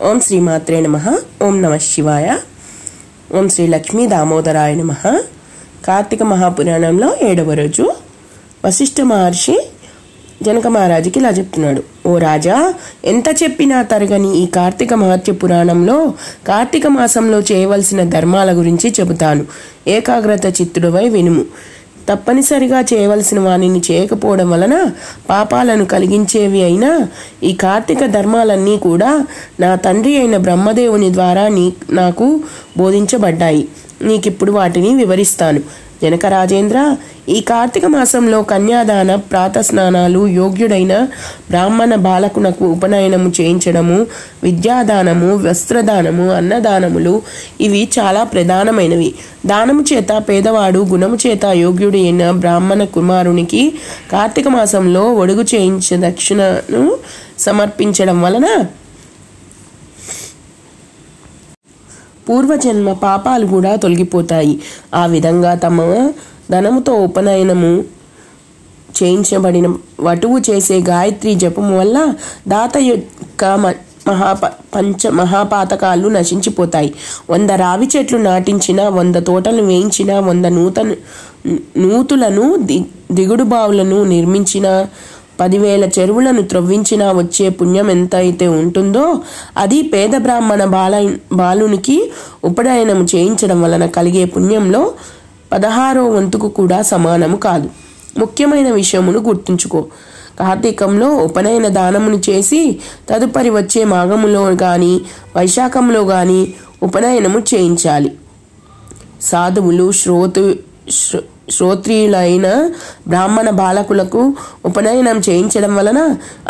ఓం శ్రీ మాత్రే నమః. ఓం నమ శివాయ. ఓం శ్రీ లక్ష్మీ దామోదరాయ నమః. కార్తీక మహాపురాణంలో 7వ రోజు వశిష్ఠ మహర్షి జనక మహారాజుకి ఇలా చెప్తున్నాడు. ఓ రాజా, ఎంత చెప్పినా తరగని ఈ కార్తీక మహత్య పురాణంలో కార్తీక మాసంలో చేయవలసిన ధర్మాల గురించి చెబుతాను. ఏకాగ్రత చిత్తుడవై వినుము. తప్పనిసరిగా చేయవలసిన వానిని చేయకపోవడం వలన పాపాలను కలిగించేవి అయినా ఈ కార్తీక ధర్మాలన్నీ కూడా నా తండ్రి అయిన బ్రహ్మదేవుని ద్వారా నాకు బోధించబడ్డాయి. నీకిప్పుడు వాటిని వివరిస్తాను. జనక రాజేంద్ర, ఈ కార్తీక మాసంలో కన్యాదాన, ప్రాతస్నానాలు, యోగ్యుడైన బ్రాహ్మణ బాలకునకు ఉపనయనము చేయించడము, విద్యాదానము, వస్త్రదానము, అన్నదానములు ఇవి చాలా ప్రధానమైనవి. దానము చేత పేదవాడు, గుణము చేత యోగ్యుడైన బ్రాహ్మణ కుమారునికి కార్తీక మాసంలో ఒడుగు చేయించే దక్షిణను సమర్పించడం వలన పూర్వజన్మ పాపాలు కూడా తొలగిపోతాయి. ఆ విధంగా తమ ధనముతో ఉపనయనము చేయించబడిన వటువు చేసే గాయత్రి జపము వల్ల దాత యొక్క మహాపాతకాలు నశించిపోతాయి. 100 రావి చెట్లు నాటించిన, 100 తోటలు వేయించిన, 100 నూతులను దిగుడు బావులను నిర్మించిన, 10,000 చెరువులను త్రవ్వించినా వచ్చే పుణ్యం ఎంత అయితే ఉంటుందో అది పేద బ్రాహ్మణ బాలునికి ఉపనయనము చేయించడం వలన కలిగే పుణ్యంలో 16వ వంతుకు కూడా సమానము కాదు. ముఖ్యమైన విషయమును గుర్తుంచుకో. కార్తీకంలో ఉపనయన దానమును చేసి తదుపరి వచ్చే మాఘములో కానీ వైశాఖంలో కానీ ఉపనయనము చేయించాలి. సాధువులు, శ్రోత్రియులైన బ్రాహ్మణ బాలకులకు ఉపనయనం చేయించడం వలన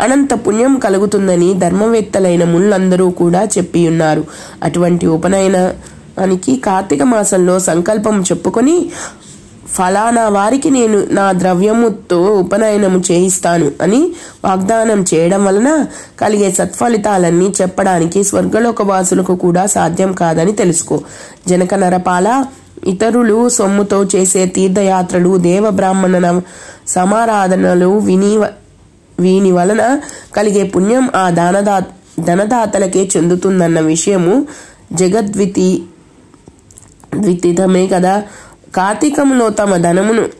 అనంత పుణ్యం కలుగుతుందని ధర్మవేత్తలైన మునులందరూ కూడా చెప్పి ఉన్నారు. అటువంటి ఉపనయనానికి కార్తీక మాసంలో సంకల్పం చెప్పుకొని ఫలానా వారికి నేను నా ద్రవ్యముతో ఉపనయనము చేయిస్తాను అని వాగ్దానం చేయడం వలన కలిగే సత్ఫలితాలన్నీ చెప్పడానికి స్వర్గలోకవాసులకు కూడా సాధ్యం కాదని తెలుసుకో. జనక నరపాల, ఇతరులు సొమ్ముతో చేసే తీర్థయాత్రలు, దేవ బ్రాహ్మణ సమారాధనలు వీని వలన కలిగే పుణ్యం ఆ ధనదాతలకే చెందుతుందన్న విషయము జగద్విదితమే కదా. కార్తీకంలో తమ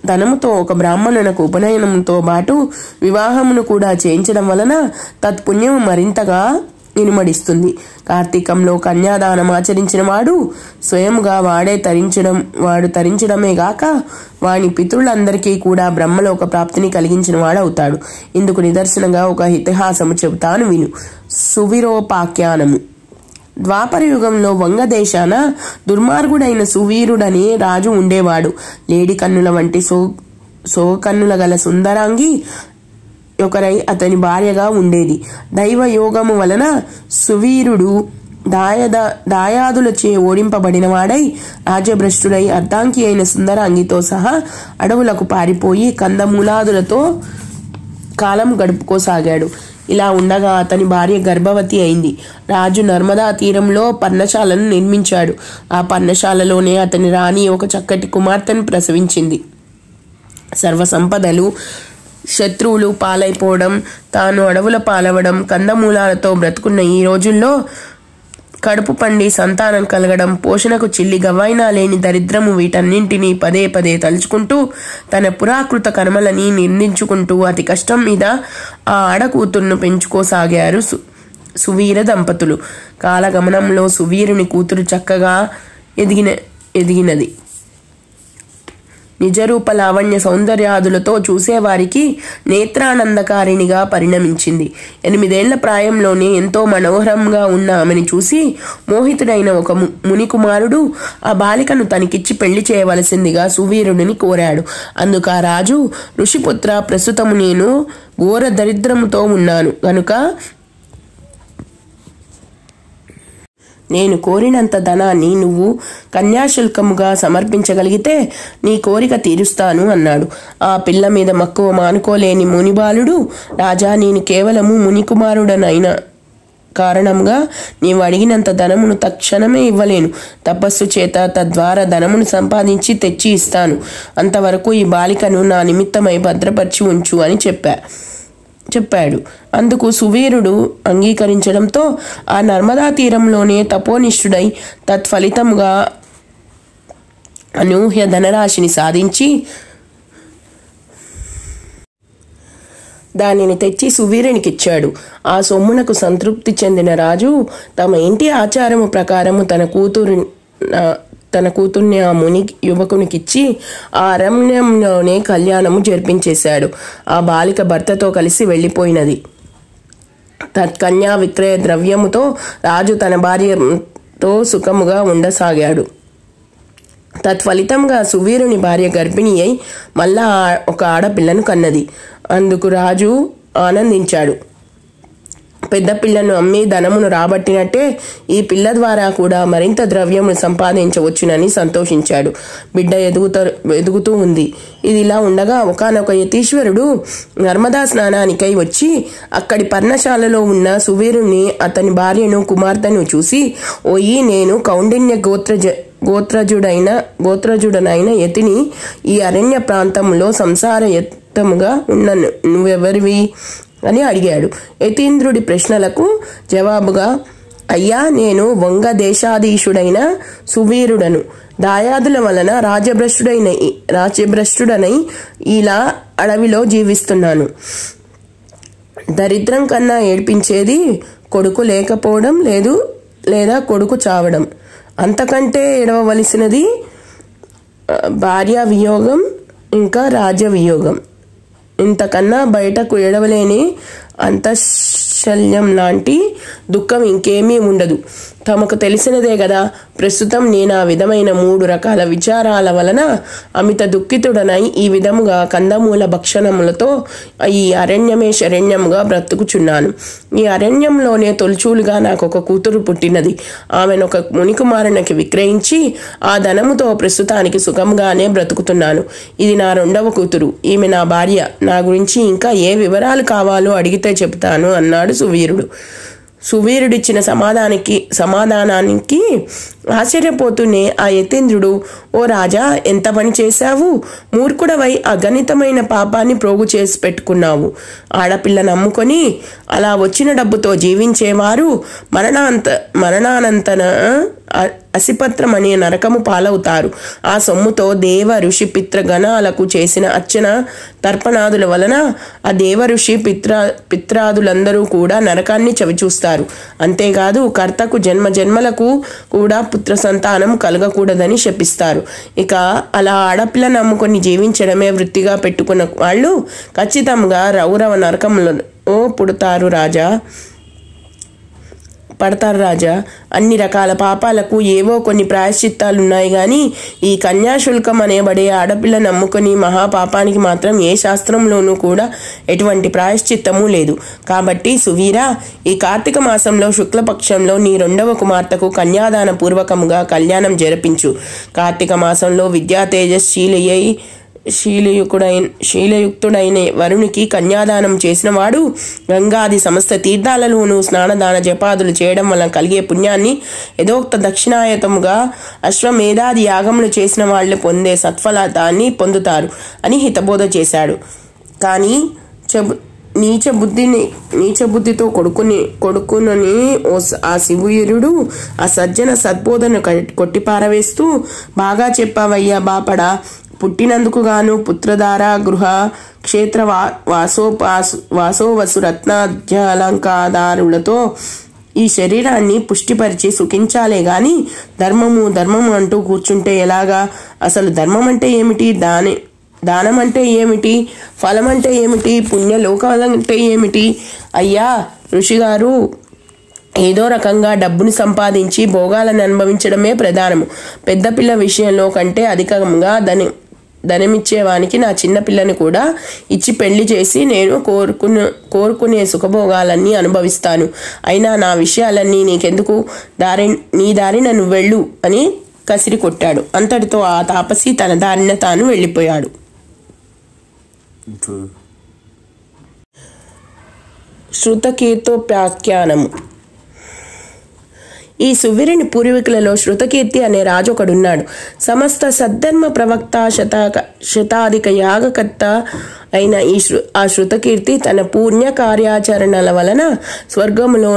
ధనముతో ఒక బ్రాహ్మణునకు ఉపనయనంతో పాటు వివాహమును కూడా చేయించడం వలన తత్పుణ్యము మరింతగా ఇనుమడిస్తుంది. కార్తీకంలో కన్యాదానం ఆచరించిన వాడు స్వయముగా వాడు తరించడమే గాక వాని పితృలందరికీ కూడా బ్రహ్మలోక ప్రాప్తిని కలిగించిన వాడవుతాడు. ఇందుకు నిదర్శనంగా ఒక ఇతిహాసము చెబుతాను విను. సువీరోపాఖ్యానము. ద్వాపర యుగంలో వంగదేశాన దుర్మార్గుడైన సువీరుడనే రాజు ఉండేవాడు. లేడి కన్నుల వంటి సోకన్నుల గల సుందరాంగి ఒకరై అతని భార్యగా ఉండేది. దైవ యోగము వలన సువీరుడు దాయాదులచే ఓడింపబడిన వాడై రాజభ్రష్టుడై అర్ధాంగి అయిన సుందరాంగితో సహా అడవులకు పారిపోయి కందమూలాదులతో కాలం గడుపుకోసాగాడు. ఇలా ఉండగా అతని భార్య గర్భవతి అయింది. రాజు నర్మదా తీరంలో పర్ణశాలను నిర్మించాడు. ఆ పర్ణశాలలోనే అతని రాణి ఒక చక్కటి కుమార్తెను ప్రసవించింది. సర్వసంపదలు శత్రువులు పాలైపోవడం, తాను అడవుల పాలవడం, కందమూలాలతో బ్రతుకున్న ఈ రోజుల్లో కడుపు పండి సంతానం కలగడం, పోషణకు చిల్లి గవ్వైనా లేని దరిద్రము వీటన్నింటినీ పదే పదే తలుచుకుంటూ తన పురాకృత కర్మలని నిందించుకుంటూ అతి కష్టం మీద ఆ ఆడకూతురును పెంచుకోసాగారు సువీర దంపతులు. కాలగమనంలో సువీరుని కూతురు చక్కగా ఎదిగినది. నిజరూప లావణ్య సౌందర్యాదులతో చూసేవారికి నేత్రానందకారిణిగా పరిణమించింది. 8 ఏళ్ల ప్రాయంలోనే ఎంతో మనోహరంగా ఉన్న ఆమెను చూసి మోహితుడైన ఒక మునికుమారుడు ఆ బాలికను తనకిచ్చి పెళ్లి చేయవలసిందిగా సువీరుడిని కోరాడు. అందుకు ఆ రాజు, ఋషిపుత్ర, ప్రస్తుతము నేను ఘోర దరిద్రముతో ఉన్నాను గనుక నేను కోరినంత ధనాన్ని నువ్వు కన్యాశుల్కముగా సమర్పించగలిగితే నీ కోరిక తీరుస్తాను అన్నాడు. ఆ పిల్ల మీద మక్కువ మానుకోలేని మునిబాలుడు, రాజా, నేను కేవలము మునికుమారుడనైన కారణంగా నీవు అడిగినంత ధనమును తక్షణమే ఇవ్వలేను. తపస్సు చేత తద్వారా ధనమును సంపాదించి తెచ్చి ఇస్తాను. అంతవరకు ఈ బాలికను నా నిమిత్తమై భద్రపరిచి ఉంచు అని చెప్పా. చెప్పాడు. అందుకు సువీరుడు అంగీకరించడంతో ఆ నర్మదా తీరంలోనే తపోనిష్ఠుడై తత్ఫలితంగా అనూహ్య ధనరాశిని సాధించి దానిని తెచ్చి సువీరునికిచ్చాడు. ఆ సొమ్మునకు సంతృప్తి చెందిన రాజు తమ ఇంటి ఆచారము ప్రకారము తన కూతుర్ని ఆ ముని యువకునికిచ్చి ఆ అరణ్యంలోనే కళ్యాణము జరిపించేశాడు. ఆ బాలిక భర్తతో కలిసి వెళ్ళిపోయినది. తత్కన్యా విక్రయ ద్రవ్యముతో రాజు తన భార్యతో సుఖముగా ఉండసాగాడు. తత్ఫలితంగా సువీరుని భార్య గర్భిణి అయి మళ్ళా ఒక ఆడపిల్లను కన్నది. అందుకు రాజు ఆనందించాడు. పెద్ద పిల్లను అమ్మి ధనమును రాబట్టినట్టే ఈ పిల్ల ద్వారా కూడా మరింత ద్రవ్యమును సంపాదించవచ్చునని సంతోషించాడు. బిడ్డ ఎదుగుతూ ఉంది. ఇది ఇలా ఉండగా ఒకానొక యతీశ్వరుడు నర్మదా స్నానానికై వచ్చి అక్కడి పర్ణశాలలో ఉన్న సువీరుని అతని భార్యను కుమార్తెను చూసి, ఓయి, నేను కౌండిన్య గోత్రజుడనైన యతిని ఈ అరణ్య ప్రాంతంలో సంసారయుక్తముగా ఉన్నాను, నువ్వెవరివి అని అడిగాడు. యతీంద్రుడి ప్రశ్నలకు జవాబుగా, అయ్యా, నేను వంగ దేశాధీశుడైన సువీరుడను. దాయాదుల వలన రాజ్యభ్రష్టుడనై ఇలా అడవిలో జీవిస్తున్నాను. దరిద్రం కన్నా ఏడ్పించేది కొడుకు లేకపోవడం లేదు, లేదా కొడుకు చావడం. అంతకంటే ఏడవవలసినది భార్యా వియోగం, ఇంకా రాజ్య వియోగం. ఇంతకన్నా బయటకు ఏడవలేని అంతఃశల్యం లాంటి దుఃఖం ఇంకేమీ ఉండదు. తమకు తెలిసినదే కదా. ప్రస్తుతం నేను ఆ విధమైన 3 రకాల విచారాల వలన అమిత దుఃఖితుడనై ఈ విధముగా కందమూల భక్షణములతో ఈ అరణ్యమే శరణ్యముగా బ్రతుకుచున్నాను. ఈ అరణ్యంలోనే తొలిచూలుగా నాకు ఒక కూతురు పుట్టినది. ఆమెను ఒక మునికుమారునికి విక్రయించి ఆ ధనముతో ప్రస్తుతానికి సుఖంగానే బ్రతుకుతున్నాను. ఇది నా 2వ కూతురు. ఈమె నా భార్య. నా గురించి ఇంకా ఏ వివరాలు కావాలో అడిగితే చెబుతాను అన్నాడు సువీరుడు. సువీరుడిచ్చిన సమాధానానికి ఆశ్చర్యపోతూనే ఆ యతీంద్రుడు, ఓ రాజా, ఎంత పని చేశావు? మూర్ఖుడవై అగణితమైన పాపాన్ని ప్రోగు చేసి పెట్టుకున్నావు. ఆడపిల్లను నమ్ముకొని అలా వచ్చిన డబ్బుతో జీవించేవారు మరణానంతన అసిపత్రం అనే నరకము పాలవుతారు. ఆ సొమ్ముతో దేవ ఋషి పిత్రగణాలకు చేసిన అర్చన తర్పణాదుల వలన ఆ దేవ ఋషి పిత్రాదులందరూ కూడా నరకాన్ని చవిచూస్తారు. అంతేకాదు కర్తకు జన్మలకు కూడా పుత్ర సంతానం కలగకూడదని శపిస్తారు. ఇక అలా ఆడపిల్ల నమ్ముకొని జీవించడమే వృత్తిగా పెట్టుకున్న వాళ్ళు ఖచ్చితంగా రౌరవ నరకంలో పడతారు రాజా. అన్ని రకాల పాపాలకు ఏవో కొన్ని ప్రాయశ్చిత్తాలున్నాయి కానీ ఈ కన్యాశుల్కం అనేబడే ఆడపిల్ల నమ్ముకొని మహాపాపానికి మాత్రం ఏ శాస్త్రంలోనూ కూడా ఎటువంటి ప్రాయశ్చిత్తము లేదు. కాబట్టి సువీరా, ఈ కార్తీక మాసంలో శుక్లపక్షంలో నీ 2వ కుమార్తెకు కన్యాదాన పూర్వకముగా కళ్యాణం జరిపించు. కార్తీక మాసంలో విద్యా తేజశీలయ్యి శీలయుక్తుడైన వరునికి కన్యాదానం చేసినవాడు గంగాది సమస్త తీర్థాలలోనూ స్నానదాన జపాదులు చేయడం వలన కలిగే పుణ్యాన్ని యథోక్త దక్షిణాయతముగా అశ్వమేధాది యాగములు చేసిన వాళ్ళు పొందే సత్ఫలతాన్ని పొందుతారు అని హితబోధ చేశాడు. కానీ నీచ బుద్ధితో కొడుకునని ఆ శివీరుడు ఆ సజ్జన సద్బోధను కొట్టిపారవేస్తూ, బాగా చెప్పావయ్యా బాపడా, పుట్టినందుకు గాను పుత్రధార గృహ క్షేత్ర వాసోవసు రత్నాద్యాలంకాదారులతో ఈ శరీరాన్ని పుష్టిపరిచి సుఖించాలే గాని ధర్మము అంటూ కూర్చుంటే ఎలాగా? అసలు ధర్మం అంటే ఏమిటి? దానం అంటే ఏమిటి? ఫలం అంటే ఏమిటి? పుణ్యలోకాలంటే ఏమిటి? అయ్యా ఋషిగారు, ఏదో రకంగా డబ్బుని సంపాదించి భోగాలను అనుభవించడమే ప్రధానము. పెద్ద పిల్ల విషయంలో కంటే అధికంగా ధనమిచ్చేవానికి నా చిన్న పిల్లని కూడా ఇచ్చి పెళ్లి చేసి నేను కోరుకునే సుఖభోగాలన్నీ అనుభవిస్తాను. అయినా నా విషయాలన్నీ నీకెందుకు? నీ దారిన నువ్వు వెళ్ళు అని కసిరి కొట్టాడు. అంతటితో ఆ తాపసి తన దారిన తాను వెళ్ళిపోయాడు. శృతకీర్తోపాఖ్యానము. ఈ సువీరుని పూర్వీకులలో శృతకీర్తి అనే రాజు ఒకడున్నాడు. సమస్త సద్ధర్మ ప్రవక్త, శతాధిక యాగకర్త అయిన ఆ శృతకీర్తి తన పుణ్య కార్యాచరణల వలన స్వర్గములో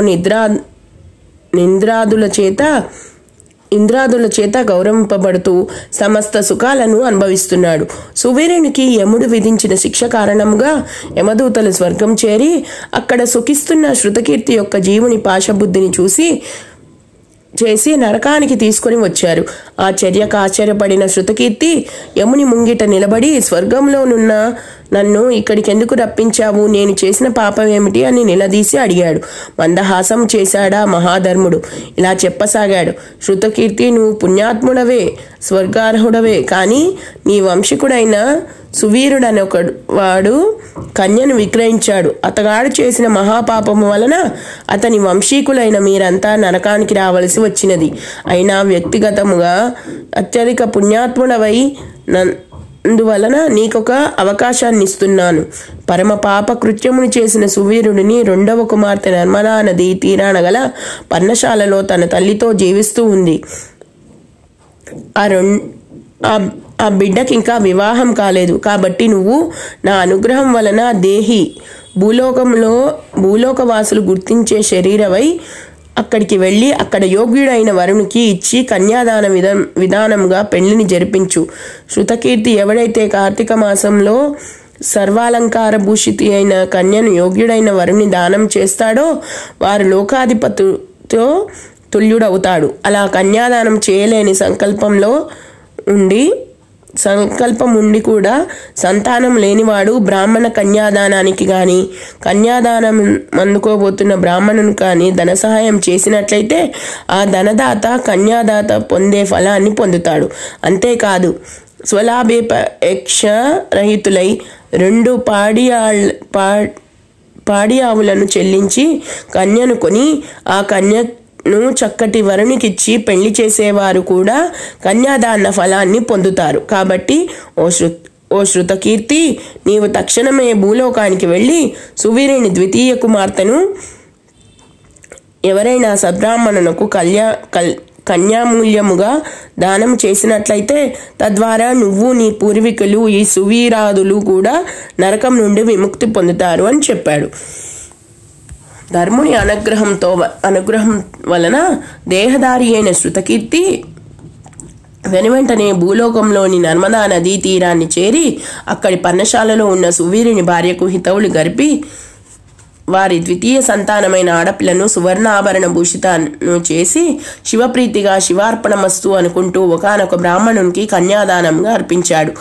ఇంద్రాదుల చేత గౌరవింపబడుతూ సమస్త సుఖాలను అనుభవిస్తున్నాడు. సువీరునికి యముడు విధించిన శిక్ష కారణముగా యమదూతలు స్వర్గం చేరి అక్కడ సుఖిస్తున్న శృతకీర్తి యొక్క జీవుని పాశబుద్ధిని చేసి నరకానికి తీసుకొని వచ్చారు. ఆ చర్యకు ఆశ్చర్యపడిన శృతకీర్తి యముని ముంగిట నిలబడి, స్వర్గంలోనున్న నన్ను ఇక్కడికి ఎందుకు రప్పించావు? నేను చేసిన పాపం ఏమిటి అని నిలదీసి అడిగాడు. మందహాసం చేశాడా మహాధర్ముడు. ఇలా చెప్పసాగాడు. శృతకీర్తి, నువ్వు పుణ్యాత్ముడవే, స్వర్గార్హుడవే. కానీ నీ వంశీకుడైన సువీరుడని వాడు కన్యను విక్రయించాడు. అతగాడు చేసిన మహాపాపము వలన అతని వంశీకులైన మీరంతా నరకానికి రావలసి వచ్చినది. అయినా వ్యక్తిగతముగా అత్యధిక పుణ్యాత్ముడవై అందువలన నీకొక అవకాశాన్ని ఇస్తున్నాను. పరమ పాప కృత్యమును చేసిన సువీరుడిని రెండవ కుమార్తె నర్మదా నది తీరాన గల పర్ణశాలలో తన తల్లితో జీవిస్తూ ఉంది. ఆ బిడ్డకి ఇంకా వివాహం కాలేదు. కాబట్టి నువ్వు నా అనుగ్రహం వలన దేహి భూలోకవాసులు గుర్తించే శరీరవై అక్కడికి వెళ్ళి అక్కడ యోగ్యుడైన వరునికి ఇచ్చి కన్యాదాన విధానంగా పెళ్లిని జరిపించు. శృతకీర్తి ఎవడైతే కార్తీక మాసంలో సర్వాలంకార భూషితి అయిన కన్యను యోగ్యుడైన వరుని దానం చేస్తాడో వారు లోకాధిపతితో తుల్యుడవుతాడు. అలా కన్యాదానం చేయలేని సంకల్పం ఉండి కూడా సంతానం లేనివాడు బ్రాహ్మణ కన్యాదానానికి కానీ కన్యాదానం అందుకోబోతున్న బ్రాహ్మణుని కానీ ధన సహాయం చేసినట్లయితే ఆ ధనదాత కన్యాదాత పొందే ఫలాన్ని పొందుతాడు. అంతేకాదు స్వలాభేపేక్ష రహితులై 2 పాడి ఆవులను చెల్లించి కన్యను కొని ఆ కన్యను చక్కటి వరునికిచ్చి పెళ్లి చేసేవారు కూడా కన్యాదాన ఫలాన్ని పొందుతారు. కాబట్టి ఓ శృతకీర్తి, నీవు తక్షణమే భూలోకానికి వెళ్ళి సువీరుని ద్వితీయ కుమార్తెను ఎవరైనా సద్బ్రాహ్మణునకు కన్యామూల్యముగా దానం చేసినట్లయితే తద్వారా నువ్వు నీ పూర్వీకులు ఈ సువీరాదులు కూడా నరకం నుండి విముక్తి పొందుతారు అని చెప్పాడు. ధర్ముని అనుగ్రహం వలన దేహదారి అయిన శృతకీర్తి వెనువెంటనే భూలోకంలోని నర్మదా నదీ తీరాన్ని చేరి అక్కడి పర్ణశాలలో ఉన్న సువీరుని భార్యకు హితవులు గరిపి వారి ద్వితీయ సంతానమైన ఆడపిల్లను సువర్ణాభరణ భూషితను చేసి శివప్రీతిగా శివార్పణమస్తు అనుకుంటూ ఒకానొక బ్రాహ్మణునికి కన్యాదానంగా అర్పించాడు.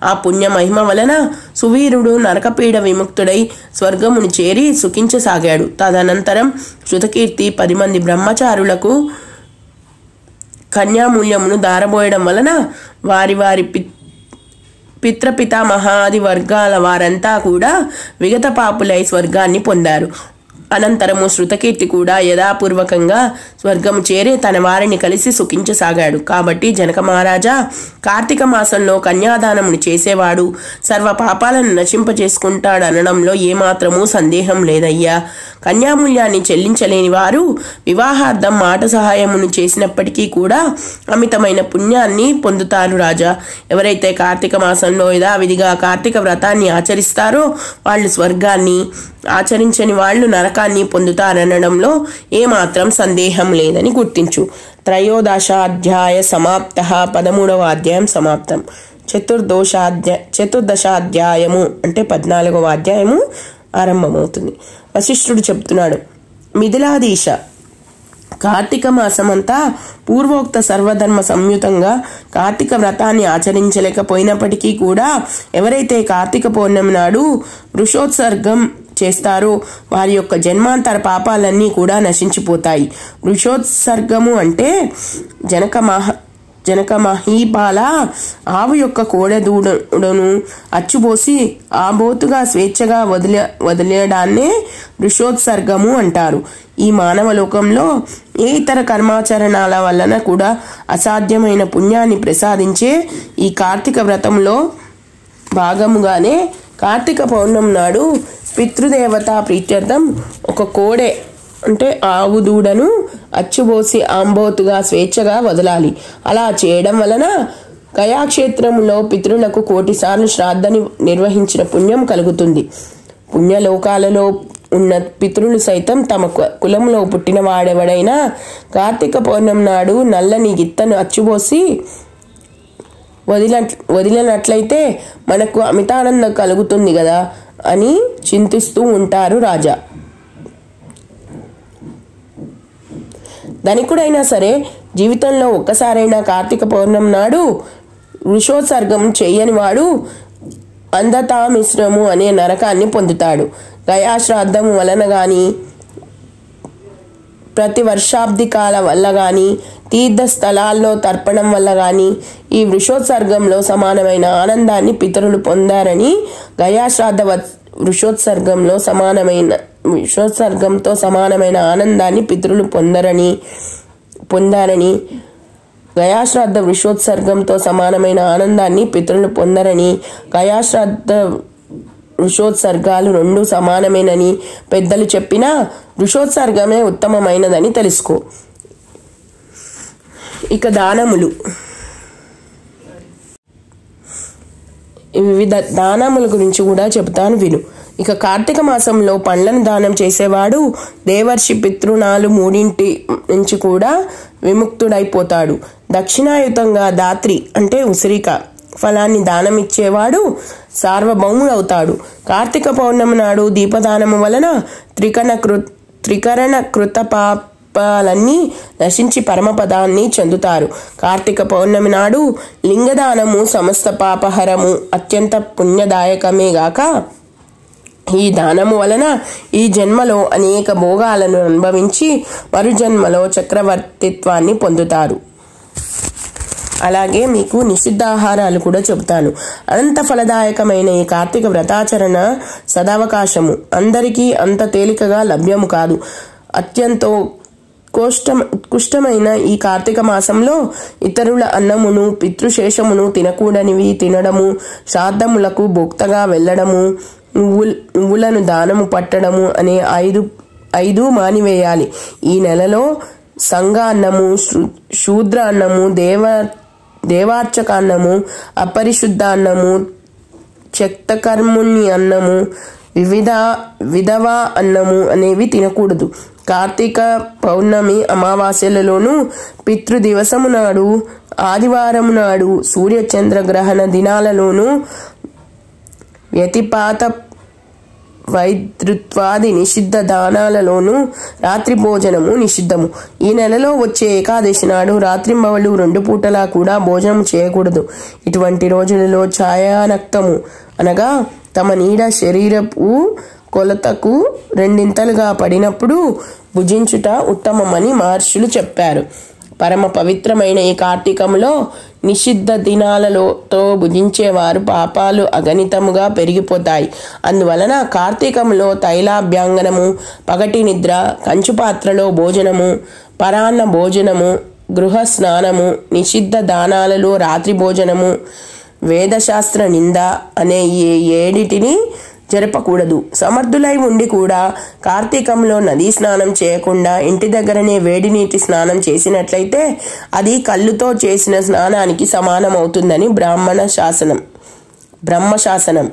ఆ పుణ్య మహిమ వలన సువీరుడు నరకపీడ విముక్తుడై స్వర్గమును చేరి సుఖించసాగాడు. తదనంతరం శృతకీర్తి 10 మంది బ్రహ్మచారులకు కన్యామూల్యమును దారబోయడం వలన వారి పితృపితామహాది వర్గాల వారంతా కూడా విగత పాపులై స్వర్గాన్ని పొందారు. అనంతరము శృతకీర్తి కూడా యథాపూర్వకంగా స్వర్గము చేరి తన వారిని కలిసి సుఖించసాగాడు. కాబట్టి జనక మహారాజా, కార్తీక మాసంలో కన్యాదానమును చేసేవాడు సర్వ పాపాలను నశింపచేసుకుంటాడు అనడంలో ఏమాత్రమూ సందేహం లేదయ్యా. కన్యామూల్యాన్ని చెల్లించలేని వారు వివాహార్థం మాట సహాయమును చేసినప్పటికీ కూడా అమితమైన పుణ్యాన్ని పొందుతారు రాజా. ఎవరైతే కార్తీక మాసంలో యథావిధిగా కార్తీక వ్రతాన్ని ఆచరిస్తారో వాళ్ళు స్వర్గాన్ని, ఆచరించని వాళ్ళు నరకాన్ని పొందుతారనడంలో ఏమాత్రం సందేహం లేదని గుర్తించు. త్రయోదశాధ్యాయ సమాప్త. 13వ అధ్యాయం సమాప్తం. చతుర్దశాధ్యాయము అంటే 14వ అధ్యాయము ఆరంభమవుతుంది. వశిష్ఠుడు చెప్తున్నాడు, మిథిలాధీశ, కార్తీక మాసమంతా పూర్వోక్త సర్వధర్మ సంయుతంగా కార్తీక వ్రతాన్ని ఆచరించలేకపోయినప్పటికీ కూడా ఎవరైతే కార్తీక పౌర్ణమి నాడు వృషోత్సర్గం చేస్తారో వారి యొక్క జన్మాంతర పాపాలన్నీ కూడా నశించిపోతాయి. వృషోత్సర్గము అంటే జనక మహీపాల ఆవు యొక్క కోడెదూడను అచ్చుబోసి ఆబోతుగా స్వేచ్ఛగా వదిలేయడాన్నే వృషోత్సర్గము అంటారు. ఈ మానవ లోకంలో ఏ ఇతర కర్మాచరణాల వలన కూడా అసాధ్యమైన పుణ్యాన్ని ప్రసాదించే ఈ కార్తీక వ్రతంలో భాగముగానే కార్తీక పౌర్ణమి నాడు పితృదేవతా ప్రీత్యర్థం ఒక కోడె అంటే ఆవు దూడను అచ్చుబోసి ఆంబోతుగా స్వేచ్ఛగా వదలాలి. అలా చేయడం వలన గయాక్షేత్రంలో పితరులకు 1,000 సార్లు శ్రాద్ధాన్ని నిర్వహించిన పుణ్యం కలుగుతుంది. పుణ్యలోకాలలో ఉన్న పితరులు సైతం తమ కులంలో పుట్టిన వాడెవడైనా కార్తీక పౌర్ణమి నాడు నల్లని గిత్తను అచ్చుబోసి వదిలినట్లయితే మనకు అమితానందం కలుగుతుంది కదా అని చింతిస్తూ ఉంటారు రాజా. ధనికుడైనా సరే జీవితంలో ఒక్కసారైనా కార్తీక పౌర్ణమి నాడు వృషోత్సర్గం చెయ్యని వాడు అంధతా మిశ్రము అనే నరకాన్ని పొందుతాడు. గయాశ్రాద్ధం వలన కానీ, ప్రతి వర్షాబ్దికాల వల్ల కానీ, తీర్థ స్థలాల్లో తర్పణం వల్ల కానీ ఈ వృషోత్సర్గంలో సమానమైన ఆనందాన్ని పితరులు పొందారని, గయాశ్రాద్ధ వృషోత్సర్గంతో సమానమైన ఆనందాన్ని పితరులు పొందారని గయాశ్రాద్ధ వృషోత్సర్గంతో సమానమైన ఆనందాన్ని పితరులు పొందరని, గయాశ్రాద్ధ వృషోత్సర్గాలు 2 సమానమేనని పెద్దలు చెప్పినా వృషోత్సర్గమే ఉత్తమమైనదని తెలుసుకో. ఇక దానములు. వివిధ దానముల గురించి కూడా చెబుతాను విను. ఇక కార్తీక మాసంలో పండ్లను దానం చేసేవాడు దేవర్షి పితృణాలు 3 నుంచి కూడా విముక్తుడైపోతాడు. దక్షిణాయుతంగా దాత్రి అంటే ఉసిరిక ఫలాన్ని దానమిచ్చేవాడు సార్వభౌముడవుతాడు. కార్తీక పౌర్ణమి నాడు దీపదానము వలన త్రికరణ కృత పాపాలన్నీ నశించి పరమపదాన్ని చెందుతారు. కార్తీక పౌర్ణమి నాడు లింగదానము సమస్త పాపహరము, అత్యంత పుణ్యదాయకమే గాక ఈ దానము వలన ఈ జన్మలో అనేక భోగాలను అనుభవించి మరుజన్మలో చక్రవర్తిత్వాన్ని పొందుతారు. అలాగే మీకు నిషిద్ధాహారాలు కూడా చెబుతాను. అనంత ఫలదాయకమైన ఈ కార్తీక వ్రతాచరణ సదవకాశము అందరికీ అంత తేలికగా లభ్యము కాదు. అత్యంత ఉత్కృష్టమైన ఈ కార్తీక మాసంలో ఇతరుల అన్నమును పితృశేషమును తినకూడనివి తినడము, శ్రాద్ధములకు భోక్తగా వెళ్ళడము, నువ్వులను దానము పట్టడము అనే 5 మానివేయాలి. ఈ నెలలో సంఘ అన్నము, శూద్ర అన్నము, దేవార్చక అన్నము, అపరిశుద్ధ అన్నము, త్యక్తకర్ముని అన్నము, విధవా అన్నము అనేవి తినకూడదు. కార్తీక పౌర్ణమి అమావాస్యలలోనూ, పితృదివసము నాడు, ఆదివారము నాడు, సూర్యచంద్రగ్రహణ దినాలలోనూ వ్యతిపాత వైద్రుత్వాది నిషిద్ధ దానాలలోనూ రాత్రి భోజనము నిషిద్ధము. ఈ నెలలో వచ్చే ఏకాదశి నాడు రాత్రింబవళ్ళు 2 పూటలా కూడా భోజనం చేయకూడదు. ఇటువంటి రోజులలో ఛాయానక్తము అనగా తమ నీడ శరీరపు కొలతకు 2 పడినప్పుడు భుజించుట ఉత్తమమని మహర్షులు చెప్పారు. పరమ పవిత్రమైన ఈ కార్తీకంలో నిషిద్ధ దినాలతో భుజించేవారు పాపాలు అగణితముగా పెరిగిపోతాయి. అందువలన కార్తీకంలో తైలాభ్యంగనము, పగటి నిద్ర, కంచుపాత్రలో భోజనము, పరాన్న భోజనము, గృహ స్నానము, నిషిద్ధ దానాలలో రాత్రి భోజనము, వేదశాస్త్ర నింద అనే ఈ 7 జరపకూడదు. సమర్థులై ఉండి కూడా కార్తీకంలో నదీ స్నానం చేయకుండా ఇంటి దగ్గరనే వేడి నీటి స్నానం చేసినట్లయితే అది కళ్ళుతో చేసిన స్నానానికి సమానమవుతుందని బ్రహ్మశాసనం.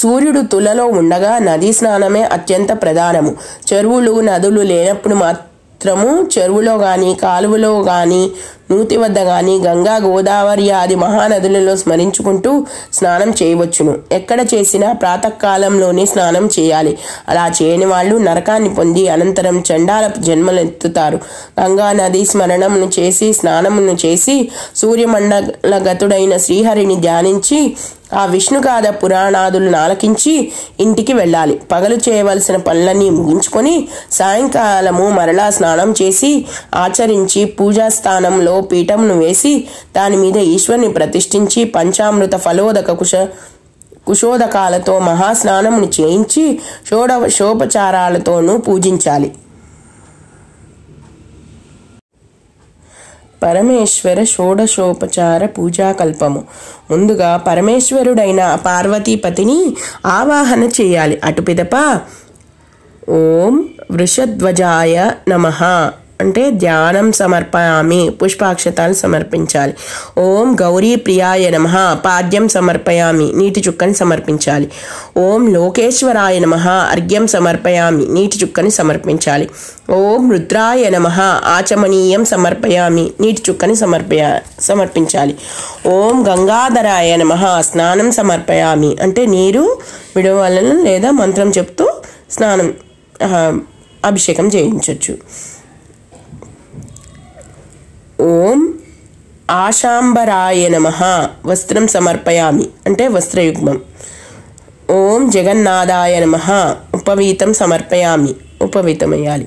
సూర్యుడు తులలో ఉండగా నదీ స్నానమే అత్యంత ప్రధానము. చెరువులు నదులు లేనప్పుడు మాత్రము చెరువులో గాని, కాలువలో గాని, నూతి వద్ద గాని, గంగా, గోదావరి ఆది మహానదులలో స్మరించుకుంటూ స్నానం చేయవచ్చును. ఎక్కడ చేసినా ప్రాతకాలంలోనే స్నానం చేయాలి. అలా చేయని వాళ్ళు నరకాన్ని పొంది అనంతరం చండాల జన్మలెత్తుతారు. గంగా నది స్మరణమును చేసి స్నానమును చేసి సూర్యమండలగతుడైన శ్రీహరిని ధ్యానించి ఆ విష్ణుగాథ పురాణాదులను ఆలకించి ఇంటికి వెళ్ళాలి. పగలు చేయవలసిన పనులన్నీ ముగించుకొని సాయంకాలము మరలా స్నానం చేసి ఆచరించి పూజాస్థానంలో పీఠమును వేసి దాని మీద ఈశ్వరుని ప్రతిష్ఠించి పంచామృత ఫలోదక కుశోదకాలతో మహాస్నానమును చేయించి షోడశోపచారాలతోనూ పూజించాలి. పరమేశ్వర షోడశోపచార పూజాకల్పము. ముందుగా పరమేశ్వరుడైన పార్వతీపతిని ఆవాహన చేయాలి. అటు పిదప ఓం వృషధ్వజాయ నమః అంటే ధ్యానం సమర్పయామి, పుష్పాక్షతాలు సమర్పించాలి. ఓం గౌరీ ప్రియాయ నమః, పాద్యం సమర్పయామి, నీటి చుక్కని సమర్పించాలి. ఓం లోకేశ్వరాయ నమః, అర్ఘ్యం సమర్పయామి, నీటి చుక్కని సమర్పించాలి. ఓం రుద్రాయ నమః, ఆచమనీయం సమర్పయామి, నీటి చుక్కని సమర్పించాలి. ఓం గంగాధరాయ నమః, స్నానం సమర్పయామి, అంటే నీరు విడవలను లేదా మంత్రం చెప్తూ స్నానం అభిషేకం చేయించవచ్చు. ఓం ఆశాంబరాయ నమః, వస్త్రం సమర్పయామి, అంటే వస్త్రయుగ్మం. ఓం జగన్నాథాయ నమః, ఉపవీతం సమర్పయామి, ఉపవీతం వేయాలి.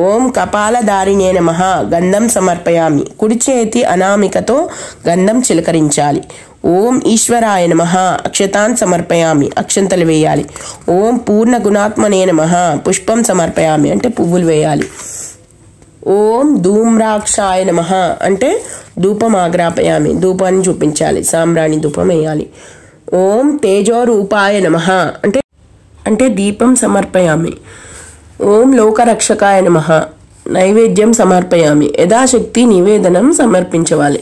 ఓం కపాలధారిణే నమః, గంధం సమర్పయామి, కుడి చేతి అనామికతో గంధం చిలకరించాలి. ఓం ఈశ్వరాయ నమః, అక్షతాన్ సమర్పయామి, అక్షంతలు వేయాలి. ఓం పూర్ణ గుణాత్మనే నమః, పుష్పం సమర్పయామి, అంటే పువ్వులు వేయాలి. ఓం ధూమ్రాక్షాయ నమః, అంటే ధూపం ఆగ్రాపయామి, ధూపాన్ని చూపించాలి, సాంబ్రాణి ధూపం వేయాలి. ఓం తేజోరూపాయ నమః, అంటే దీపం సమర్పయామి. ఓం లోకరక్షకాయ నమః, నైవేద్యం సమర్పయామి, యథాశక్తి నివేదనం సమర్పించవాలి.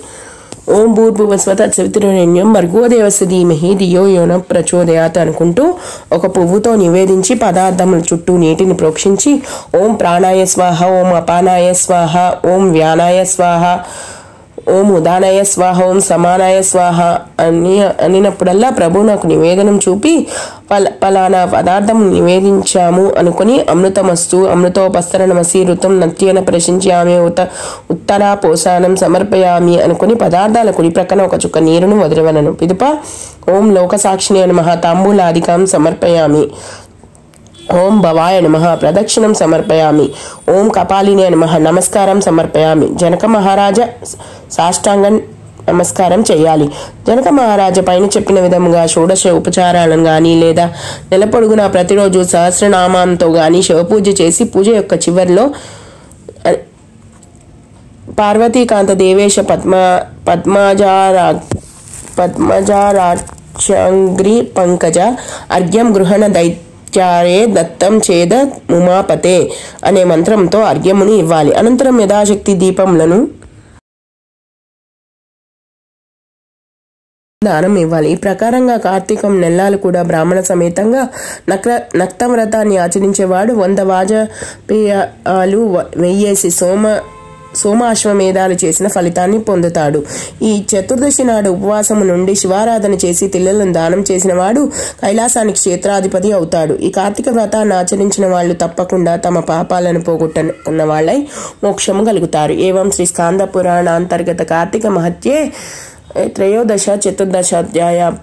ఓం భూర్భువస్వత సవితుర్వరేణ్యం భర్గో దేవస్య ధీమహి ధియో యో నః ప్రచోదయాత్ అనుకుంటూ ఒక పువ్వుతో నివేదించి పదార్థముల చుట్టూ నీటిని ప్రోక్షించి ఓం ప్రాణాయ స్వాహ, ఓం అపానాయ స్వాహ, ఓం వ్యానాయ స్వాహ, ఓం ఉదానాయ స్వాహ, ఓం సమానాయ స్వాహ అనినప్పుడల్లా ప్రభు నాకు నివేదనం చూపి పలానా పదార్థం నివేదించాము అనుకుని అమృతమస్తు, అమృతోపస్తరణమసి, ఋతం నత్యేన ప్రశంచామి, ఉత్తరా పోసానం సమర్పయామి అనుకుని పదార్థాల కుడి ప్రక్కన ఒక చుక్క నీరును వదిలివలను. పిదుప ఓం లోకసాక్షిణే నమః, తాంబూలాదికం సమర్పయామి. ఓం భవాయ నమః, ప్రదక్షిణం సమర్పయామి. ఓం కపాలినే నమః, నమస్కారం సమర్పయామి. జనక మహారాజా సాష్టాంగం నమస్కారం చేయాలి. జనక మహారాజా పైన చెప్పిన విధముగా షోడశ ఉపచారాలను కానీ లేదా నెల పొడుగునా ప్రతిరోజు సహస్రనామంతో కానీ శివపూజ చేసి పూజ యొక్క చివరిలో పార్వతీకాంత దేవేశ పద్మజారాక్షంగ్రి పంకజ అర్ఘ్యం గృహణ దైత్యారే దత్తం చేద ఉమాపతే అనే మంత్రంతో అర్ఘ్యముని ఇవ్వాలి. అనంతరం యథాశక్తి దీపములను దానం ఇవ్వాలి. ఈ ప్రకారంగా కార్తీకం నెలలు కూడా బ్రాహ్మణ సమేతంగా నక్తవ్రతాన్ని ఆచరించేవాడు 100 వాజపేయాలు వెయ్యేసి సోమాశ్వమేధాలు చేసిన ఫలితాన్ని పొందుతాడు. ఈ చతుర్దశి నాడు ఉపవాసము నుండి శివారాధన చేసి తిల్లలను దానం చేసిన వాడు కైలాసానికి క్షేత్రాధిపతి అవుతాడు. ఈ కార్తీక వ్రతాన్ని ఆచరించిన వాళ్ళు తప్పకుండా తమ పాపాలను పోగొట్టుకున్న వాళ్ళై మోక్షము కలుగుతారు. ఏవం శ్రీ స్కాంద పురాణ అంతర్గత కార్తీక మహత్యే త్రయోదశ చతుర్దశాధ్యాయాలు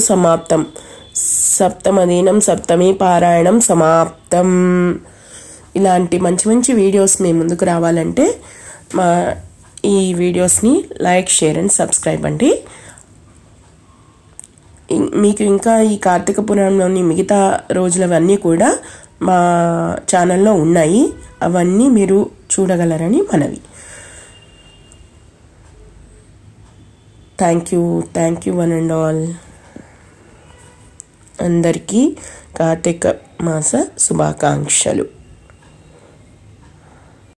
సమాప్తం. సప్తమదీనం సప్తమి పారాయణం సమాప్తం. ఇలాంటి మంచి మంచి వీడియోస్ మీ ముందుకు రావాలంటే మా ఈ వీడియోస్ని లైక్, షేర్ అండ్ సబ్స్క్రైబ్ అండి. మీకు ఇంకా ఈ కార్తీక పురాణంలోని మిగతా రోజులవన్నీ కూడా మా ఛానల్లో ఉన్నాయి. అవన్నీ మీరు చూడగలరని మనవి. Thank you one and all. అందరికీ కార్తీక మాస శుభాకాంక్షలు.